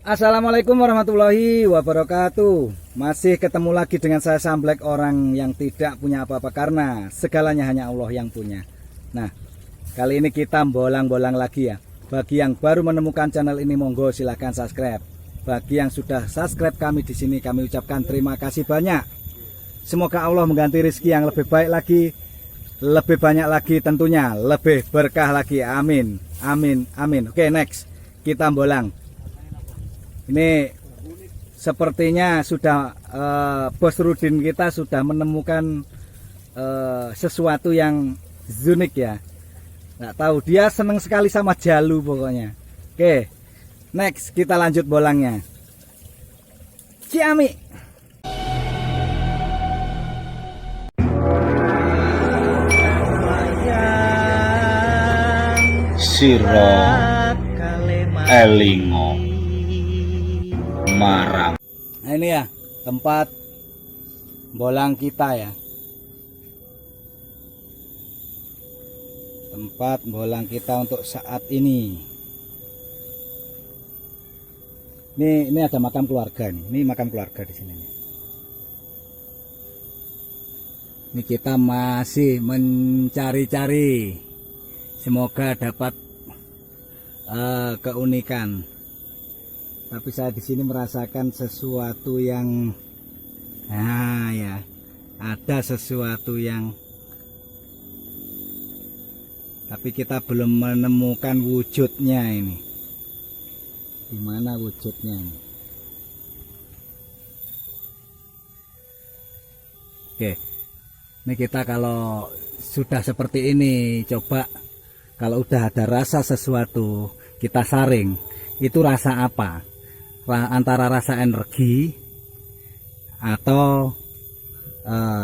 Assalamualaikum warahmatullahi wabarakatuh. Masih ketemu lagi dengan saya Samblek, orang yang tidak punya apa-apa karena segalanya hanya Allah yang punya. Nah, kali ini kita bolang-bolang lagi ya. Bagi yang baru menemukan channel ini, monggo silahkan subscribe. Bagi yang sudah subscribe kami di sini, kami ucapkan terima kasih banyak. Semoga Allah mengganti rezeki yang lebih baik lagi, lebih banyak lagi tentunya, lebih berkah lagi. Amin, amin, amin. Oke, next kita bolang. Ini sepertinya sudah Bos Rudin kita sudah menemukan sesuatu yang unik ya. Nggak tahu, dia seneng sekali sama jalu pokoknya. Oke, next kita lanjut bolangnya. Ciami. Siro Elingo Marang. Nah ini ya tempat bolang kita ya. Tempat bolang kita untuk saat ini. Ini ada makam keluarga nih. Ini makam keluarga di sini nih. Ini kita masih mencari-cari. Semoga dapat keunikan. Tapi saya di sini merasakan sesuatu yang, ya, ada sesuatu yang, tapi kita belum menemukan wujudnya ini. Gimana wujudnya ini? Oke, ini kita kalau sudah seperti ini, coba kalau udah ada rasa sesuatu, kita saring. Itu rasa apa? Antara rasa energi atau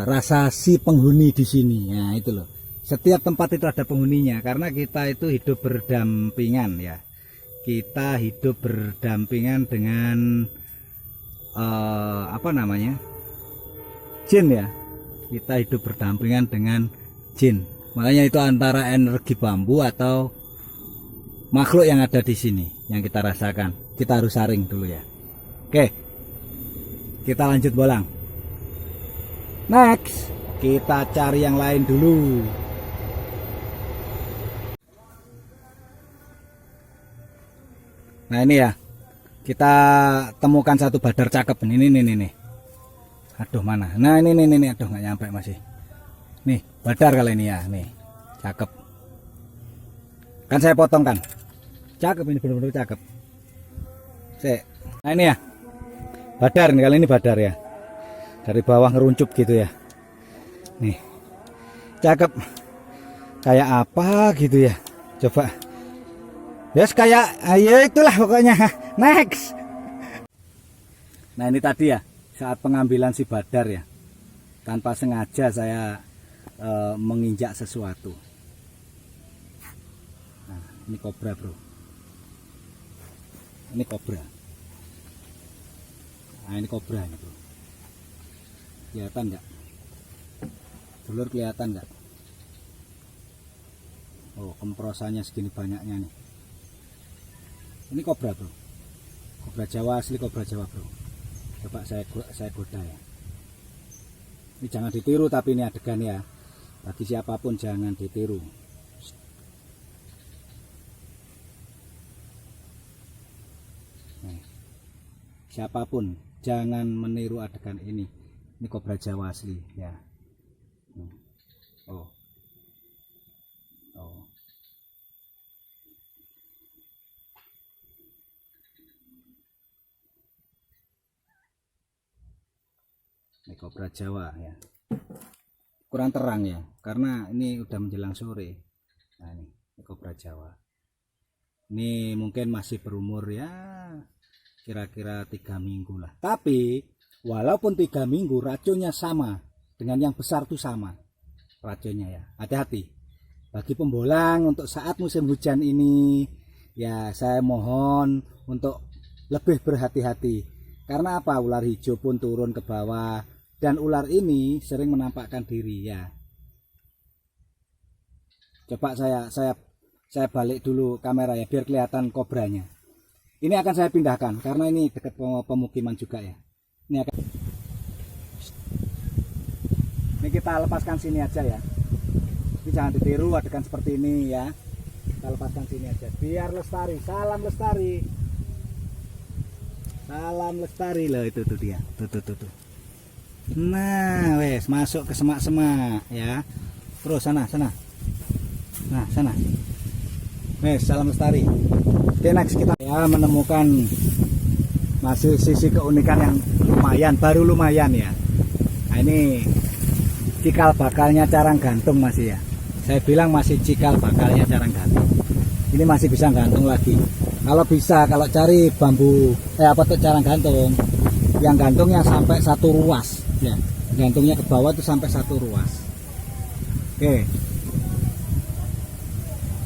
rasa si penghuni di sini. Nah itu loh, setiap tempat itu ada penghuninya karena kita itu hidup berdampingan ya. Kita hidup berdampingan dengan apa namanya, jin ya. Kita hidup berdampingan dengan jin, makanya itu antara energi bambu atau makhluk yang ada di sini yang kita rasakan. Kita harus saring dulu ya. Oke, kita lanjut bolang. Next, kita cari yang lain dulu. Nah ini ya, kita temukan satu badar cakep. Ini. Aduh mana? Nah ini. Aduh nggak nyampe masih. Nih badar kali ini ya. Nih cakep. Kan saya potong kan. Cakep ini, bener-bener cakep. Nah ini ya, badar nih, kali ini badar ya. Dari bawah ngeruncup gitu ya. Nih, cakep. Kayak apa gitu ya. Coba. Yes, kayak, ya itulah pokoknya. Next. Nah ini tadi ya, saat pengambilan si badar ya. Tanpa sengaja saya menginjak sesuatu. Nah, ini kobra bro. Ini kobra. Nah ini kobra ini bro. Kelihatan nggak? Dulur kelihatan nggak? Oh kemprosannya segini banyaknya nih. Ini kobra bro. Kobra Jawa asli, kobra Jawa bro. Coba saya goda ya. Ini jangan ditiru tapi ini adegan ya. Bagi siapapun jangan ditiru. Siapapun jangan meniru adegan ini. Ini kobra Jawa asli ya. Oh. Ini kobra Jawa ya. Kurang terang ya, karena ini udah menjelang sore. Nah ini kobra Jawa. Ini mungkin masih berumur ya kira-kira 3 minggu lah. Tapi walaupun 3 minggu racunnya sama dengan yang besar tuh sama racunnya ya. Hati-hati bagi pembolang untuk saat musim hujan ini ya, saya mohon untuk lebih berhati-hati. Karena apa? Ular hijau pun turun ke bawah dan ular ini sering menampakkan diri ya. Coba saya balik dulu kamera ya biar kelihatan kobranya. Ini akan saya pindahkan karena ini dekat pemukiman juga ya. Ini kita lepaskan sini aja ya. Ini jangan ditiru adegan seperti ini ya. Kita lepaskan sini aja biar lestari. Salam lestari. Salam lestari loh, itu tuh dia. Tuh. Nah, wes masuk ke semak-semak ya. Terus sana. Nah, sana. Wes, salam lestari. Oke, next kita ya menemukan masih sisi keunikan yang baru lumayan ya. Nah, ini cikal bakalnya carang gantung masih ya. Saya bilang masih cikal bakalnya carang gantung. Ini masih bisa gantung lagi. Kalau bisa, kalau cari bambu carang gantung, yang gantungnya sampai 1 ruas ya. Gantungnya ke bawah itu sampai 1 ruas. Oke.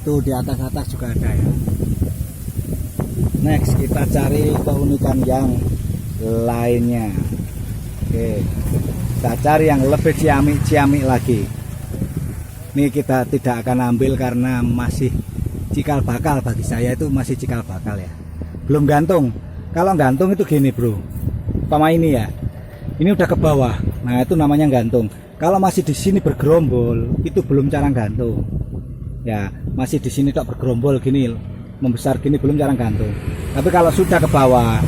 Tuh di atas juga ada ya. Next kita cari keunikan yang lainnya. Oke, kita cari yang lebih ciamik lagi. Ini kita tidak akan ambil karena masih cikal bakal, bagi saya itu masih cikal bakal ya. Belum gantung. Kalau gantung itu gini bro, sama ini ya. Ini udah ke bawah. Nah itu namanya gantung. Kalau masih di sini bergerombol, itu belum carang gantung. Ya masih di sini tak bergerombol gini, membesar gini belum carang gantung. Tapi kalau sudah ke bawah,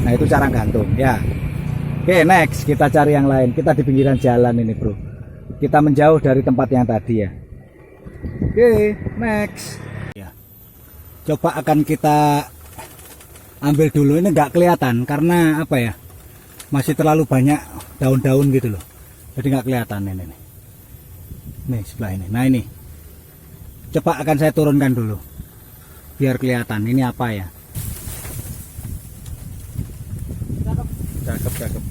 nah itu carang gantung ya. Oke, next kita cari yang lain. Kita di pinggiran jalan ini bro. Kita menjauh dari tempat yang tadi ya. Oke, next ya. Coba akan kita ambil dulu. Ini nggak kelihatan karena apa ya, masih terlalu banyak daun-daun gitu loh, jadi nggak kelihatan ini nih sebelah ini. Nah ini coba akan saya turunkan dulu biar kelihatan ini apa ya. Cakep.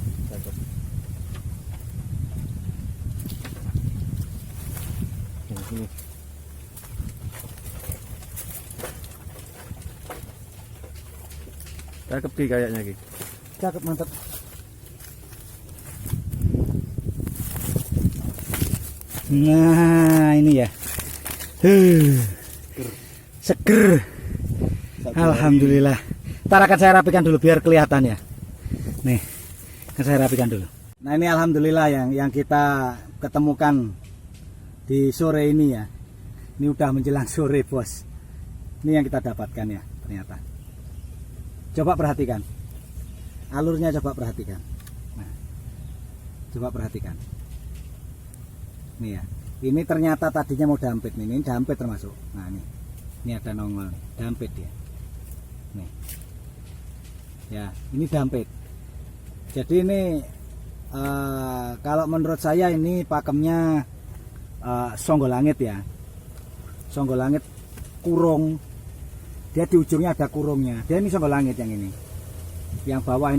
Cakep Ki kayaknya Ki. Cakep, mantap. Nah ini ya, seger. Alhamdulillah. Ntar akan saya rapikan dulu biar kelihatan ya. Nih, akan saya rapikan dulu. Nah ini alhamdulillah yang kita ketemukan di sore ini ya. Ini udah menjelang sore bos. Ini yang kita dapatkan ya ternyata. Coba perhatikan alurnya, coba perhatikan. Nah, coba perhatikan. Nih ya, ini ternyata tadinya mau dampit nih, ini dampit termasuk. Nah ini ada nongol dampit ya. Nih, ya ini dampit. Jadi ini kalau menurut saya ini pakemnya songgolangit ya. Songgolangit kurung. Dia di ujungnya ada kurungnya. Dia ini songgolangit yang ini. Yang bawah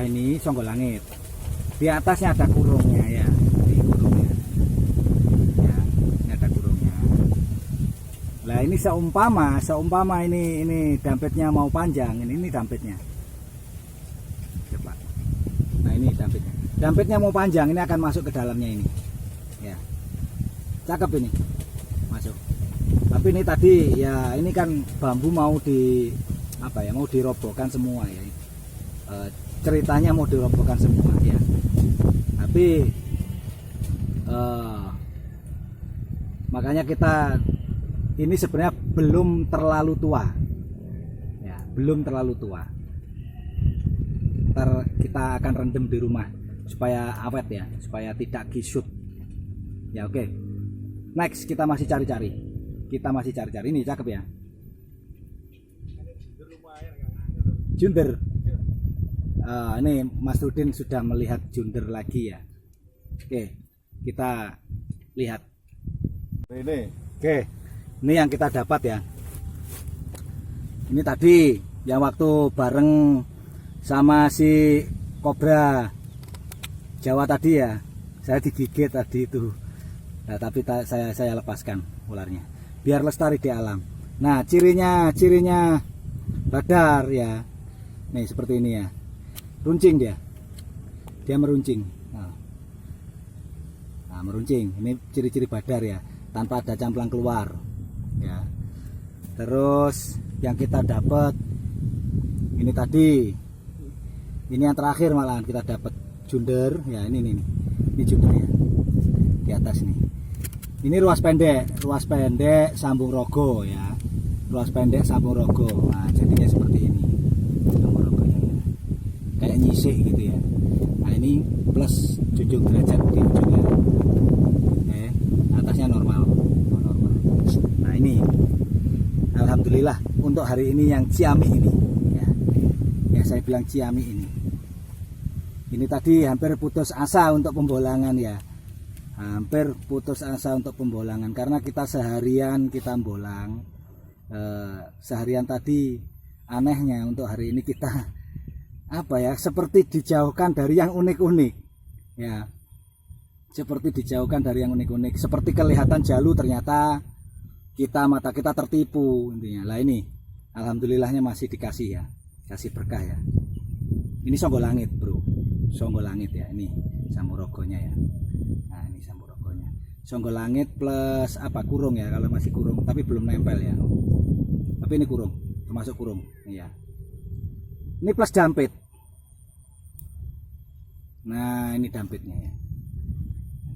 ini songgolangit. Di atasnya ada kurungnya ya. Ini kurungnya. Ya, ini ada kurungnya. Nah, ini seumpama ini dampitnya mau panjang, ini dampitnya. Coba. Nah, ini dampitnya. Dampitnya mau panjang, ini akan masuk ke dalamnya ini. Ya. Cakep ini. Masuk. Tapi ini tadi ya, ini kan bambu mau mau dirobohkan semua ya. Ceritanya mau dirobohkan semua ya. Tapi makanya kita ini sebenarnya belum terlalu tua. Ya, belum terlalu tua. Ntar kita akan rendam di rumah supaya awet ya, supaya tidak kisut. Ya oke. Next kita masih cari-cari. Ini cakep ya. Junder. Ini Mas Rudin sudah melihat junder lagi ya. Oke, kita lihat. Ini. Oke, ini yang kita dapat ya. Ini tadi yang waktu bareng sama si kobra Jawa tadi ya. Saya digigit tadi itu. Nah, tapi saya lepaskan ularnya biar lestari di alam. Nah, cirinya badar ya. Nih seperti ini ya. Runcing dia meruncing. Nah, meruncing. Ini ciri-ciri badar ya, tanpa ada camplang keluar ya. Terus yang kita dapat Ini tadi, ini yang terakhir malahan kita dapat junder ya, ini jundernya di atas nih. Ini ruas pendek sambung rogo ya, ruas pendek sambung rogo. Nah jadinya seperti ini sambung rogonya ya. Kayak nyisik gitu ya. Nah ini plus junjung derajat di ujungnya, atasnya normal. Nah ini alhamdulillah untuk hari ini yang ciamik ini ya, yang saya bilang ciamik ini tadi hampir putus asa untuk pembolangan ya, hampir putus asa untuk pembolangan karena kita seharian kita bolang, seharian tadi. Anehnya untuk hari ini kita apa ya, seperti dijauhkan dari yang unik-unik ya, seperti dijauhkan dari yang unik-unik, seperti kelihatan jalu ternyata mata kita tertipu intinya. Lah ini alhamdulillahnya masih dikasih ya, kasih berkah ya. Ini Songgo Langit bro, Songgo Langit ya, ini Samburogonya ya. Nah ini Samburogonya Songgo Langit plus apa, kurung ya, kalau masih kurung tapi belum nempel ya, tapi ini kurung, termasuk kurung ya. Ini plus dampit. Nah ini dampitnya ya.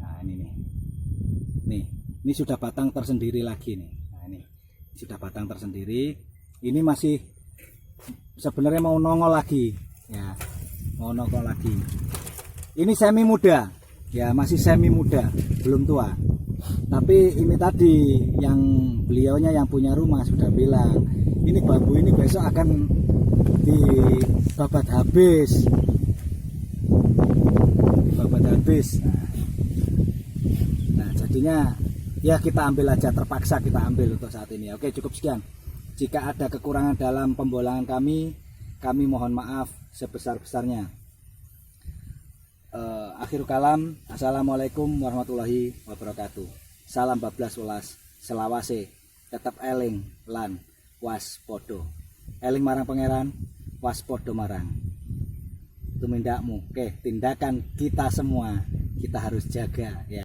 Nah ini nih, ini sudah batang tersendiri lagi nih. Nah ini sudah batang tersendiri. Ini masih sebenarnya mau nongol lagi ya, mau nongol lagi. Ini semi muda ya, masih semi muda, belum tua. Tapi ini tadi yang beliaunya yang punya rumah sudah bilang, ini bambu ini besok akan dibabat habis, Nah jadinya ya kita ambil aja, terpaksa kita ambil untuk saat ini. Oke, cukup sekian. Jika ada kekurangan dalam pembolangan kami mohon maaf sebesar-besarnya. Akhir kalam, assalamualaikum warahmatullahi wabarakatuh. Salam bablas welas selawase, tetap eling lan waspodo. Eling marang pangeran, waspodo marang tumindakmu. Oke, tindakan kita semua kita harus jaga ya.